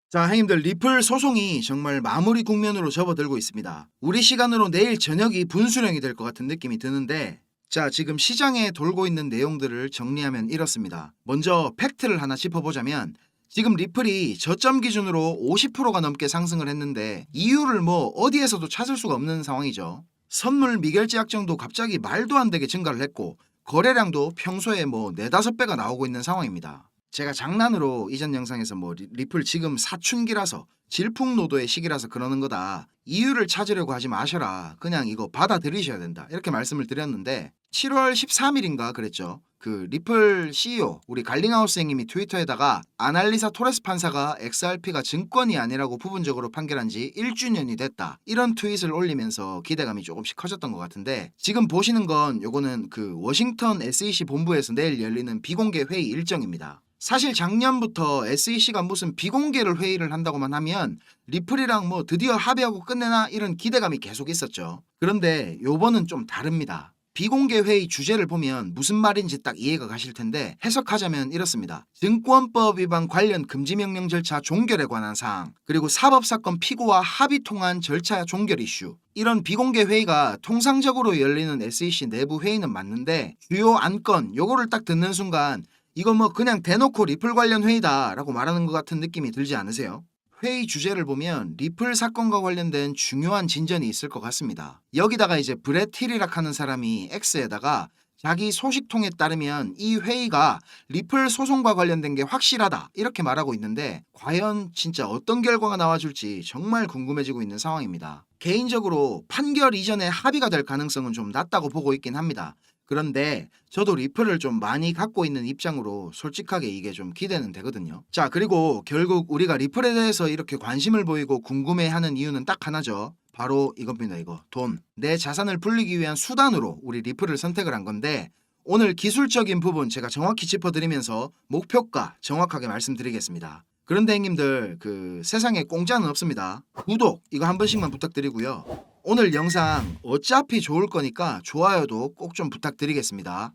자, 형님들 리플 소송이 정말 마무리 국면으로 접어들고 있습니다. 우리 시간으로 내일 저녁이 분수령이 될 것 같은 느낌이 드는데 자, 지금 시장에 돌고 있는 내용들을 정리하면 이렇습니다. 먼저 팩트를 하나 짚어보자면 지금 리플이 저점 기준으로 50%가 넘게 상승을 했는데 이유를 뭐 어디에서도 찾을 수가 없는 상황이죠. 선물 미결제 약정도 갑자기 말도 안 되게 증가를 했고 거래량도 평소에 뭐 4, 5배가 나오고 있는 상황입니다. 제가 장난으로 이전 영상에서 뭐 리플 지금 사춘기라서 질풍노도의 시기라서 그러는 거다. 이유를 찾으려고 하지 마셔라. 그냥 이거 받아들이셔야 된다. 이렇게 말씀을 드렸는데 7월 13일인가 그랬죠. 그 리플 CEO 우리 갈링하우스 형님이 트위터에다가 아날리사 토레스 판사가 XRP가 증권이 아니라고 부분적으로 판결한 지 1주년이 됐다. 이런 트윗을 올리면서 기대감이 조금씩 커졌던 것 같은데 지금 보시는 건 요거는 그 워싱턴 SEC 본부에서 내일 열리는 비공개 회의 일정입니다. 사실 작년부터 SEC가 무슨 비공개를 회의를 한다고만 하면 리플이랑 뭐 드디어 합의하고 끝내나 이런 기대감이 계속 있었죠. 그런데 요번은 좀 다릅니다. 비공개 회의 주제를 보면 무슨 말인지 딱 이해가 가실 텐데 해석하자면 이렇습니다. 증권법 위반 관련 금지명령 절차 종결에 관한 사항, 그리고 사법사건 피고와 합의 통한 절차 종결 이슈, 이런 비공개 회의가 통상적으로 열리는 SEC 내부 회의는 맞는데 주요 안건 요거를 딱 듣는 순간 이거 뭐 그냥 대놓고 리플 관련 회의다 라고 말하는 것 같은 느낌이 들지 않으세요? 회의 주제를 보면 리플 사건과 관련된 중요한 진전이 있을 것 같습니다. 여기다가 이제 브렛 힐이라 하는 사람이 X에다가 자기 소식통에 따르면 이 회의가 리플 소송과 관련된 게 확실하다 이렇게 말하고 있는데 과연 진짜 어떤 결과가 나와줄지 정말 궁금해지고 있는 상황입니다. 개인적으로 판결 이전에 합의가 될 가능성은 좀 낮다고 보고 있긴 합니다. 그런데 저도 리플을 좀 많이 갖고 있는 입장으로 솔직하게 이게 좀 기대는 되거든요. 자, 그리고 결국 우리가 리플에 대해서 이렇게 관심을 보이고 궁금해하는 이유는 딱 하나죠. 바로 이겁니다. 이거 돈. 내 자산을 불리기 위한 수단으로 우리 리플을 선택을 한 건데 오늘 기술적인 부분 제가 정확히 짚어드리면서 목표가 정확하게 말씀드리겠습니다. 그런데 형님들 그 세상에 공짜는 없습니다. 구독 이거 한 번씩만 부탁드리고요. 오늘 영상 어차피 좋을 거니까 좋아요도 꼭 좀 부탁드리겠습니다.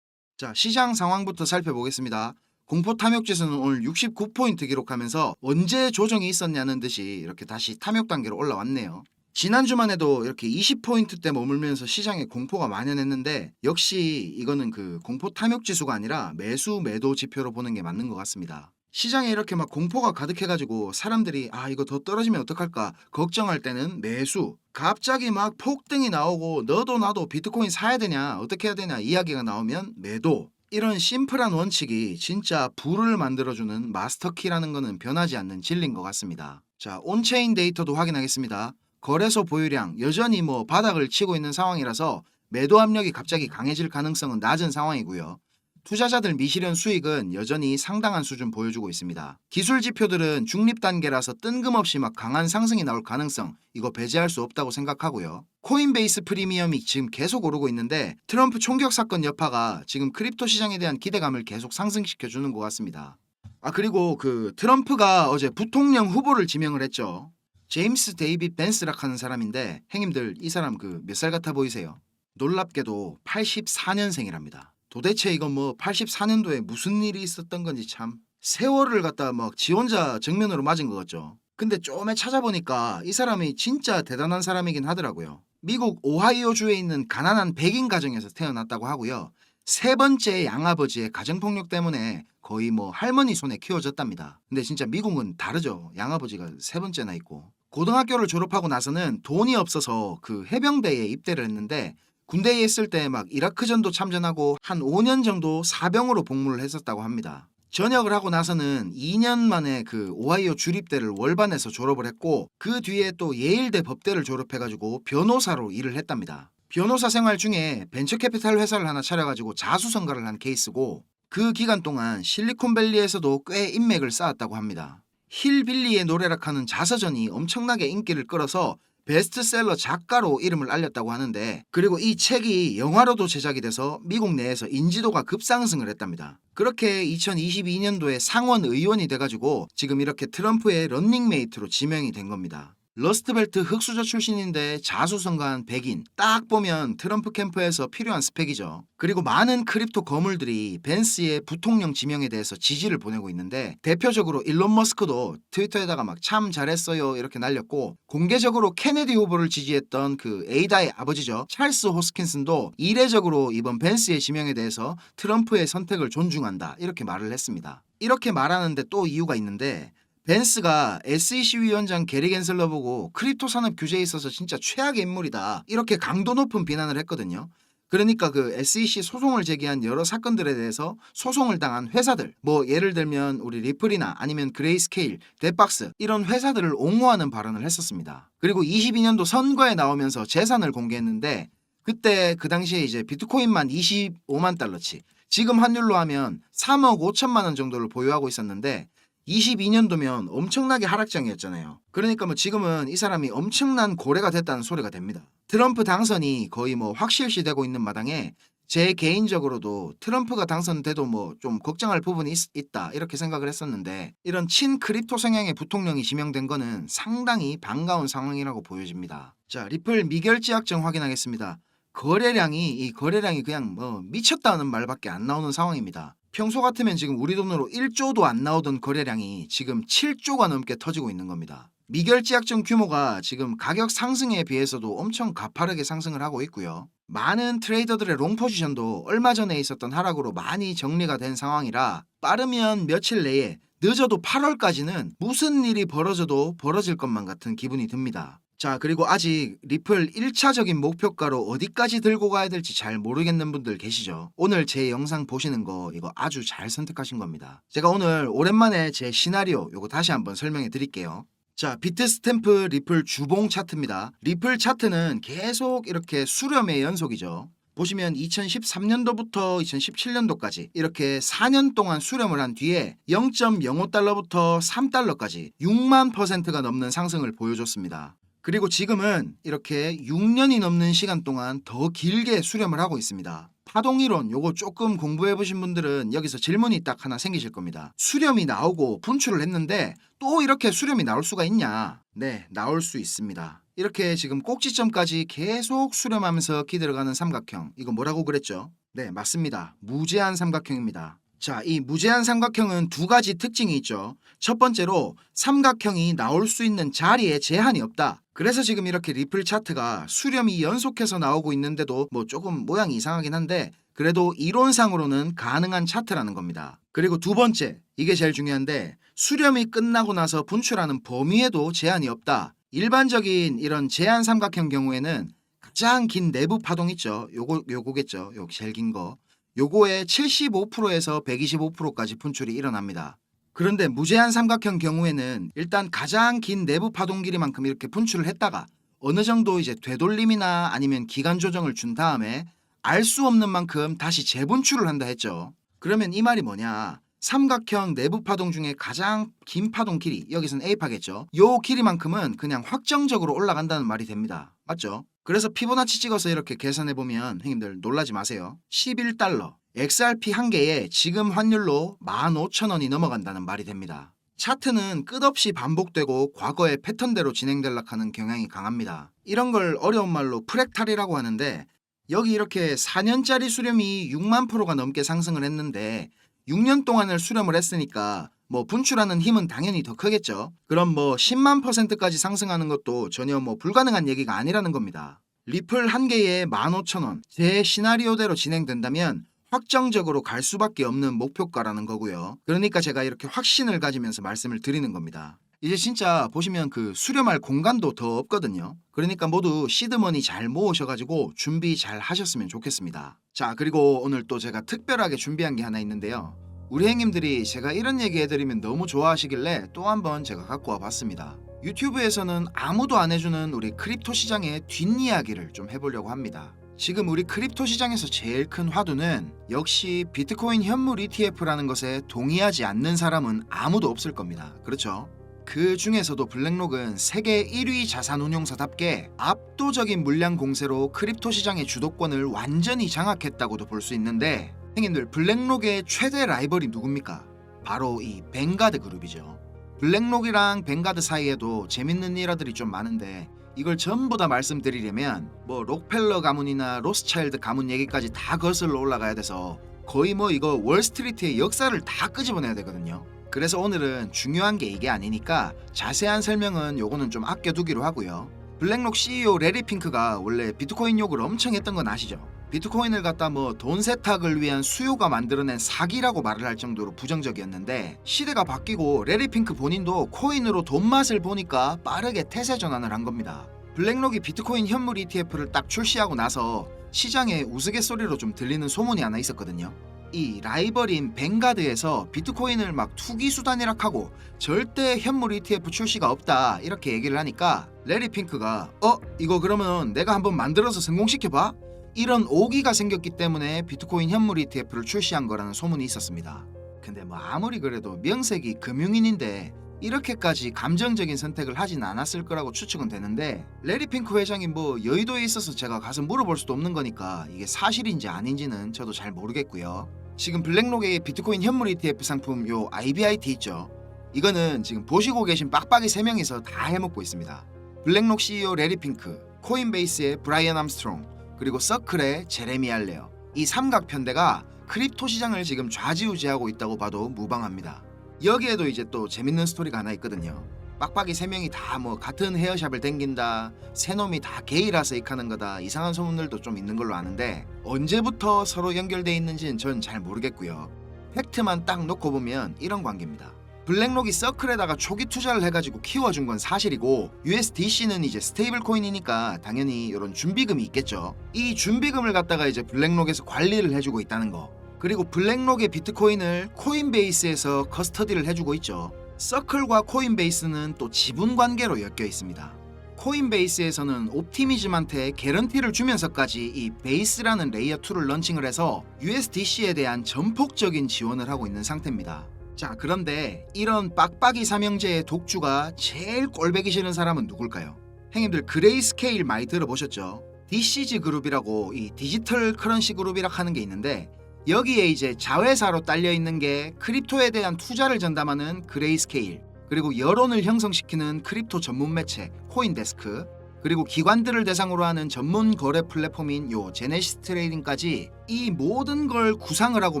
자, 시장 상황부터 살펴보겠습니다. 공포 탐욕 지수는 오늘 69포인트 기록하면서 언제 조정이 있었냐는 듯이 이렇게 다시 탐욕 단계로 올라왔네요. 지난주만 해도 이렇게 20포인트대 머물면서 시장에 공포가 만연했는데 역시 이거는 그 공포 탐욕 지수가 아니라 매수 매도 지표로 보는 게 맞는 것 같습니다. 시장에 이렇게 막 공포가 가득해가지고 사람들이 아 이거 더 떨어지면 어떡할까 걱정할 때는 매수, 갑자기 막 폭등이 나오고 너도 나도 비트코인 사야 되냐 어떻게 해야 되냐 이야기가 나오면 매도. 이런 심플한 원칙이 진짜 부를 만들어주는 마스터키라는 거는 변하지 않는 진리인 것 같습니다. 자, 온체인 데이터도 확인하겠습니다. 거래소 보유량 여전히 뭐 바닥을 치고 있는 상황이라서 매도 압력이 갑자기 강해질 가능성은 낮은 상황이고요. 투자자들 미실현 수익은 여전히 상당한 수준 보여주고 있습니다. 기술 지표들은 중립 단계라서 뜬금없이 막 강한 상승이 나올 가능성 이거 배제할 수 없다고 생각하고요. 코인베이스 프리미엄이 지금 계속 오르고 있는데 트럼프 총격 사건 여파가 지금 크립토 시장에 대한 기대감을 계속 상승시켜 주는 것 같습니다. 아, 그리고 그 트럼프가 어제 부통령 후보를 지명을 했죠. 제임스 데이빗 벤스락 하는 사람인데 형님들 이 사람 그 몇 살 같아 보이세요? 놀랍게도 84년생이랍니다. 도대체 이건 뭐 84년도에 무슨 일이 있었던 건지 참 세월을 갖다 막 지 혼자 정면으로 맞은 것 같죠. 근데 좀에 찾아보니까 이 사람이 진짜 대단한 사람이긴 하더라고요. 미국 오하이오주에 있는 가난한 백인 가정에서 태어났다고 하고요. 세 번째 양아버지의 가정폭력 때문에 거의 뭐 할머니 손에 키워졌답니다. 근데 진짜 미국은 다르죠. 양아버지가 세 번째나 있고. 고등학교를 졸업하고 나서는 돈이 없어서 그 해병대에 입대를 했는데 군대에 있을 때 막 이라크전도 참전하고 한 5년 정도 사병으로 복무를 했었다고 합니다. 전역을 하고 나서는 2년 만에 그 오하이오 주립대를 월반에서 졸업을 했고 그 뒤에 또 예일대 법대를 졸업해가지고 변호사로 일을 했답니다. 변호사 생활 중에 벤처캐피탈 회사를 하나 차려가지고 자수성가를 한 케이스고 그 기간 동안 실리콘밸리에서도 꽤 인맥을 쌓았다고 합니다. 힐빌리의 노래락하는 자서전이 엄청나게 인기를 끌어서 베스트셀러 작가로 이름을 알렸다고 하는데 그리고 이 책이 영화로도 제작이 돼서 미국 내에서 인지도가 급상승을 했답니다. 그렇게 2022년도에 상원 의원이 돼가지고 지금 이렇게 트럼프의 런닝메이트로 지명이 된 겁니다. 러스트벨트 흑수저 출신인데 자수성가한 백인, 딱 보면 트럼프 캠프에서 필요한 스펙이죠. 그리고 많은 크립토 거물들이 벤스의 부통령 지명에 대해서 지지를 보내고 있는데, 대표적으로 일론 머스크도 트위터에다가 막 참 잘했어요 이렇게 날렸고, 공개적으로 케네디 후보를 지지했던 그 에이다의 아버지죠, 찰스 호스킨슨도 이례적으로 이번 벤스의 지명에 대해서 트럼프의 선택을 존중한다 이렇게 말을 했습니다. 이렇게 말하는데 또 이유가 있는데, 벤스가 SEC 위원장 게리 겐슬러 보고 크립토 산업 규제에 있어서 진짜 최악의 인물이다 이렇게 강도 높은 비난을 했거든요. 그러니까 그 SEC 소송을 제기한 여러 사건들에 대해서 소송을 당한 회사들, 뭐 예를 들면 우리 리플이나 아니면 그레이스케일, 뎨박스 이런 회사들을 옹호하는 발언을 했었습니다. 그리고 22년도 선거에 나오면서 재산을 공개했는데, 그때 그 당시에 이제 비트코인만 25만 달러치, 지금 환율로 하면 3억 5천만 원 정도를 보유하고 있었는데 22년도면 엄청나게 하락장이었잖아요. 그러니까 뭐 지금은 이 사람이 엄청난 고래가 됐다는 소리가 됩니다. 트럼프 당선이 거의 뭐 확실시되고 있는 마당에 제 개인적으로도 트럼프가 당선돼도 뭐 좀 걱정할 부분이 있다 이렇게 생각을 했었는데, 이런 친 크립토 성향의 부통령이 지명된 거는 상당히 반가운 상황이라고 보여집니다. 자, 리플 미결제 약정 확인하겠습니다. 거래량이 그냥 뭐 미쳤다는 말밖에 안 나오는 상황입니다. 평소 같으면 지금 우리 돈으로 1조도 안 나오던 거래량이 지금 7조가 넘게 터지고 있는 겁니다. 미결제 약정 규모가 지금 가격 상승에 비해서도 엄청 가파르게 상승을 하고 있고요. 많은 트레이더들의 롱 포지션도 얼마 전에 있었던 하락으로 많이 정리가 된 상황이라, 빠르면 며칠 내에, 늦어도 8월까지는 무슨 일이 벌어져도 벌어질 것만 같은 기분이 듭니다. 자, 그리고 아직 리플 1차적인 목표가로 어디까지 들고 가야 될지 잘 모르겠는 분들 계시죠? 오늘 제 영상 보시는 거 이거 아주 잘 선택하신 겁니다. 제가 오늘 오랜만에 제 시나리오 요거 다시 한번 설명해 드릴게요. 자, 비트스탬프 리플 주봉 차트입니다. 리플 차트는 계속 이렇게 수렴의 연속이죠. 보시면 2013년도부터 2017년도까지 이렇게 4년 동안 수렴을 한 뒤에 0.05달러부터 3달러까지 6만 %가 넘는 상승을 보여줬습니다. 그리고 지금은 이렇게 6년이 넘는 시간 동안 더 길게 수렴을 하고 있습니다. 파동이론 요거 조금 공부해 보신 분들은 여기서 질문이 딱 하나 생기실 겁니다. 수렴이 나오고 분출을 했는데 또 이렇게 수렴이 나올 수가 있냐? 네, 나올 수 있습니다. 이렇게 지금 꼭지점까지 계속 수렴하면서 기들어가는 삼각형, 이거 뭐라고 그랬죠? 네, 맞습니다. 무제한 삼각형입니다. 자, 이 무제한 삼각형은 두 가지 특징이 있죠. 첫 번째로 삼각형이 나올 수 있는 자리에 제한이 없다. 그래서 지금 이렇게 리플 차트가 수렴이 연속해서 나오고 있는데도 뭐 조금 모양이 이상하긴 한데 그래도 이론상으로는 가능한 차트라는 겁니다. 그리고 두 번째, 이게 제일 중요한데, 수렴이 끝나고 나서 분출하는 범위에도 제한이 없다. 일반적인 이런 제한 삼각형 경우에는 가장 긴 내부 파동 있죠. 요거겠죠. 요 제일 긴 거. 요거의 75%에서 125%까지 분출이 일어납니다. 그런데 무제한 삼각형 경우에는 일단 가장 긴 내부 파동 길이만큼 이렇게 분출을 했다가 어느 정도 이제 되돌림이나 아니면 기간 조정을 준 다음에 알 수 없는 만큼 다시 재분출을 한다 했죠. 그러면 이 말이 뭐냐? 삼각형 내부 파동 중에 가장 긴 파동 길이, 여기선 A파겠죠. 요 길이만큼은 그냥 확정적으로 올라간다는 말이 됩니다. 맞죠? 그래서 피보나치 찍어서 이렇게 계산해보면 형님들 놀라지 마세요. 11달러, XRP 한 개에 지금 환율로 15,000원이 넘어간다는 말이 됩니다. 차트는 끝없이 반복되고 과거의 패턴대로 진행되려고 하는 경향이 강합니다. 이런 걸 어려운 말로 프랙탈이라고 하는데, 여기 이렇게 4년짜리 수렴이 6만 %가 넘게 상승을 했는데 6년 동안을 수렴을 했으니까 뭐 분출하는 힘은 당연히 더 크겠죠. 그럼 뭐 10만 %까지 상승하는 것도 전혀 뭐 불가능한 얘기가 아니라는 겁니다. 리플 한 개에 15,000원, 제 시나리오대로 진행된다면 확정적으로 갈 수밖에 없는 목표가라는 거고요. 그러니까 제가 이렇게 확신을 가지면서 말씀을 드리는 겁니다. 이제 진짜 보시면 그 수렴할 공간도 더 없거든요. 그러니까 모두 시드머니 잘 모으셔가지고 준비 잘 하셨으면 좋겠습니다. 자, 그리고 오늘 또 제가 특별하게 준비한 게 하나 있는데요. 우리 형님들이 제가 이런 얘기 해드리면 너무 좋아하시길래 또 한번 제가 갖고 와봤습니다. 유튜브에서는 아무도 안 해주는 우리 크립토 시장의 뒷이야기를 좀 해보려고 합니다. 지금 우리 크립토 시장에서 제일 큰 화두는 역시 비트코인 현물 ETF라는 것에 동의하지 않는 사람은 아무도 없을 겁니다. 그렇죠? 그 중에서도 블랙록은 세계 1위 자산운용사답게 압도적인 물량 공세로 크립토 시장의 주도권을 완전히 장악했다고도 볼 수 있는데, 형님들 블랙록의 최대 라이벌이 누굽니까? 바로 이 뱅가드 그룹이죠. 블랙록이랑 뱅가드 사이에도 재밌는 일화들이 좀 많은데 이걸 전부 다 말씀드리려면 뭐 록펠러 가문이나 로스차일드 가문 얘기까지 다 거슬러 올라가야 돼서 거의 뭐 이거 월스트리트의 역사를 다 끄집어내야 되거든요. 그래서 오늘은 중요한 게 이게 아니니까 자세한 설명은 요거는 좀 아껴두기로 하고요. 블랙록 CEO 레리 핑크가 원래 비트코인 욕을 엄청 했던 건 아시죠? 비트코인을 갖다 뭐 돈 세탁을 위한 수요가 만들어낸 사기라고 말을 할 정도로 부정적이었는데 시대가 바뀌고 레리 핑크 본인도 코인으로 돈 맛을 보니까 빠르게 태세 전환을 한 겁니다. 블랙록이 비트코인 현물 ETF를 딱 출시하고 나서 시장에 우스갯소리로 좀 들리는 소문이 하나 있었거든요. 이 라이벌인 뱅가드에서 비트코인을 막 투기 수단이라 하고 절대 현물 ETF 출시가 없다 이렇게 얘기를 하니까 레리 핑크가 이거 그러면 내가 한번 만들어서 성공시켜봐? 이런 오기가 생겼기 때문에 비트코인 현물 ETF를 출시한 거라는 소문이 있었습니다. 근데 뭐 아무리 그래도 명색이 금융인인데 이렇게까지 감정적인 선택을 하진 않았을 거라고 추측은 되는데 레리 핑크 회장이 뭐 여의도에 있어서 제가 가서 물어볼 수도 없는 거니까 이게 사실인지 아닌지는 저도 잘 모르겠고요. 지금 블랙록의 비트코인 현물 ETF 상품 요 IBIT 있죠. 이거는 지금 보시고 계신 빡빡이 3명이서 다 해먹고 있습니다. 블랙록 CEO 레리 핑크, 코인베이스의 브라이언 암스트롱, 그리고 서클의 제레미 알레어, 이 삼각편대가 크립토 시장을 지금 좌지우지하고 있다고 봐도 무방합니다. 여기에도 이제 또 재밌는 스토리가 하나 있거든요. 빡빡이 3명이 다 뭐 같은 헤어샵을 댕긴다, 새 놈이 다 게이라서 익하는 거다, 이상한 소문들도 좀 있는 걸로 아는데 언제부터 서로 연결돼 있는지는 전 잘 모르겠고요. 팩트만 딱 놓고 보면 이런 관계입니다. 블랙록이 서클에다가 초기 투자를 해가지고 키워준 건 사실이고 USDC는 이제 스테이블 코인이니까 당연히 이런 준비금이 있겠죠. 이 준비금을 갖다가 이제 블랙록에서 관리를 해주고 있다는 거, 그리고 블랙록의 비트코인을 코인베이스에서 커스터디를 해주고 있죠. 서클과 코인베이스는 또 지분 관계로 엮여 있습니다. 코인베이스에서는 옵티미즘한테 개런티를 주면서까지 이 베이스라는 레이어 2를 런칭을 해서 USDC에 대한 전폭적인 지원을 하고 있는 상태입니다. 자, 그런데 이런 빡빡이 삼형제의 독주가 제일 꼴배기 싫은 사람은 누굴까요? 형님들 그레이스케일 많이 들어보셨죠? DCG 그룹이라고 이 디지털 커런시 그룹이라 하는 게 있는데 여기에 이제 자회사로 딸려 있는 게 크립토에 대한 투자를 전담하는 그레이스케일, 그리고 여론을 형성시키는 크립토 전문 매체 코인데스크, 그리고 기관들을 대상으로 하는 전문 거래 플랫폼인 요 제네시스 트레이딩까지 이 모든 걸 구상을 하고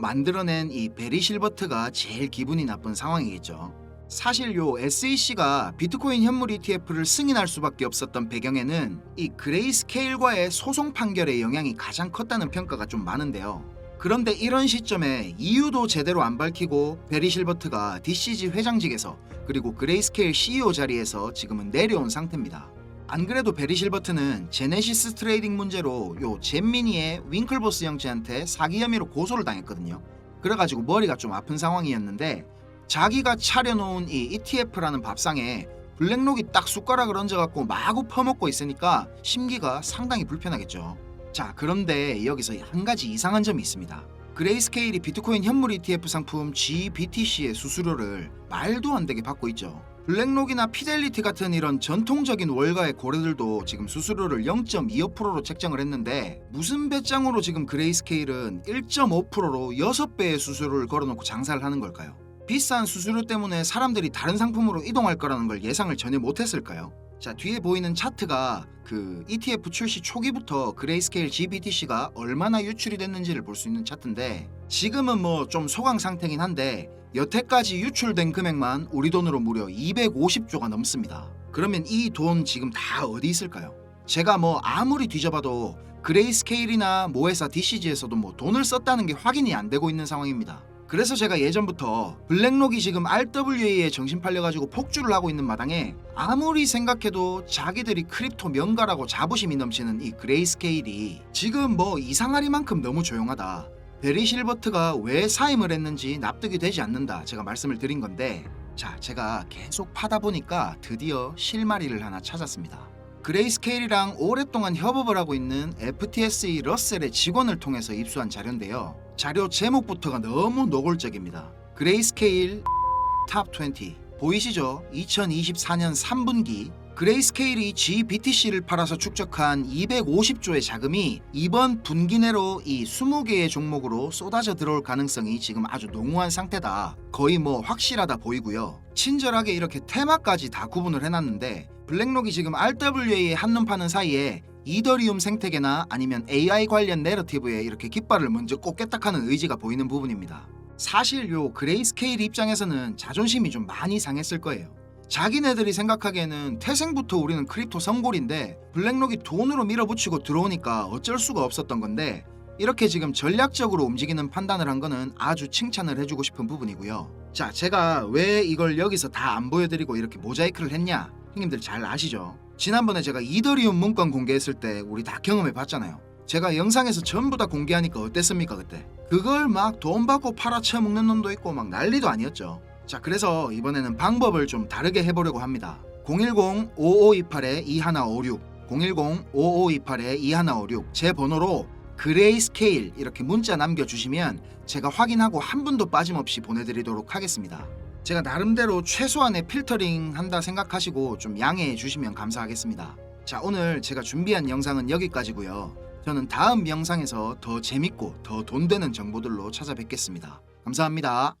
만들어낸 이 베리 실버트가 제일 기분이 나쁜 상황이겠죠. 사실 요 SEC가 비트코인 현물 ETF를 승인할 수밖에 없었던 배경에는 이 그레이스케일과의 소송 판결의 영향이 가장 컸다는 평가가 좀 많은데요. 그런데 이런 시점에 이유도 제대로 안 밝히고 베리 실버트가 DCG 회장직에서 그리고 그레이스케일 CEO 자리에서 지금은 내려온 상태입니다. 안 그래도 베리 실버트는 제네시스 트레이딩 문제로 요 잼미니의 윙클보스 형제한테 사기 혐의로 고소를 당했거든요. 그래가지고 머리가 좀 아픈 상황이었는데 자기가 차려놓은 이 ETF라는 밥상에 블랙록이 딱 숟가락을 얹어갖고 마구 퍼먹고 있으니까 심기가 상당히 불편하겠죠. 자, 그런데 여기서 한 가지 이상한 점이 있습니다. 그레이스케일이 비트코인 현물 ETF 상품 GBTC의 수수료를 말도 안 되게 받고 있죠. 블랙록이나 피델리티 같은 이런 전통적인 월가의 고래들도 지금 수수료를 0.25%로 책정을 했는데 무슨 배짱으로 지금 그레이스케일은 1.5%로 6배의 수수료를 걸어놓고 장사를 하는 걸까요? 비싼 수수료 때문에 사람들이 다른 상품으로 이동할 거라는 걸 예상을 전혀 못했을까요? 자, 뒤에 보이는 차트가 그 ETF 출시 초기부터 그레이스케일 GBTC가 얼마나 유출이 됐는지를 볼 수 있는 차트인데 지금은 뭐 좀 소강 상태긴 한데 여태까지 유출된 금액만 우리 돈으로 무려 250조가 넘습니다. 그러면 이 돈 지금 다 어디 있을까요? 제가 뭐 아무리 뒤져봐도 그레이스케일이나 모회사 DCG에서도 뭐 돈을 썼다는 게 확인이 안 되고 있는 상황입니다. 그래서 제가 예전부터 블랙록이 지금 RWA에 정신 팔려가지고 폭주를 하고 있는 마당에 아무리 생각해도 자기들이 크립토 명가라고 자부심이 넘치는 이 그레이스케일이 지금 뭐 이상하리만큼 너무 조용하다, 베리 실버트가 왜 사임을 했는지 납득이 되지 않는다, 제가 말씀을 드린 건데, 자, 제가 계속 파다 보니까 드디어 실마리를 하나 찾았습니다. 그레이스케일이랑 오랫동안 협업을 하고 있는 FTSE 러셀의 직원을 통해서 입수한 자료인데요. 자료 제목부터가 너무 노골적입니다. 그레이스케일 탑 20 보이시죠? 2024년 3분기 그레이스케일이 GBTC를 팔아서 축적한 250조의 자금이 이번 분기 내로 이 20개의 종목으로 쏟아져 들어올 가능성이 지금 아주 농후한 상태다. 거의 뭐 확실하다 보이고요. 친절하게 이렇게 테마까지 다 구분을 해놨는데 블랙록이 지금 RWA에 한눈 파는 사이에 이더리움 생태계나 아니면 AI 관련 내러티브에 이렇게 깃발을 먼저 꽂겠다 하는 의지가 보이는 부분입니다. 사실 요 그레이스케일 입장에서는 자존심이 좀 많이 상했을 거예요. 자기네들이 생각하기에는 태생부터 우리는 크립토 성골인데 블랙록이 돈으로 밀어붙이고 들어오니까 어쩔 수가 없었던 건데 이렇게 지금 전략적으로 움직이는 판단을 한 거는 아주 칭찬을 해주고 싶은 부분이고요. 자, 제가 왜 이걸 여기서 다 안 보여드리고 이렇게 모자이크를 했냐? 형님들 잘 아시죠? 지난번에 제가 이더리움 문건 공개했을 때 우리 다 경험해 봤잖아요. 제가 영상에서 전부 다 공개하니까 어땠습니까 그때? 그걸 막 돈 받고 팔아쳐먹는 놈도 있고 막 난리도 아니었죠. 자, 그래서 이번에는 방법을 좀 다르게 해보려고 합니다. 010-5528-2156 010-5528-2156 제 번호로 그레이스케일 이렇게 문자 남겨주시면 제가 확인하고 한 분도 빠짐없이 보내드리도록 하겠습니다. 제가 나름대로 최소한의 필터링 한다 생각하시고 좀 양해해 주시면 감사하겠습니다. 자, 오늘 제가 준비한 영상은 여기까지고요. 저는 다음 영상에서 더 재밌고 더 돈 되는 정보들로 찾아뵙겠습니다. 감사합니다.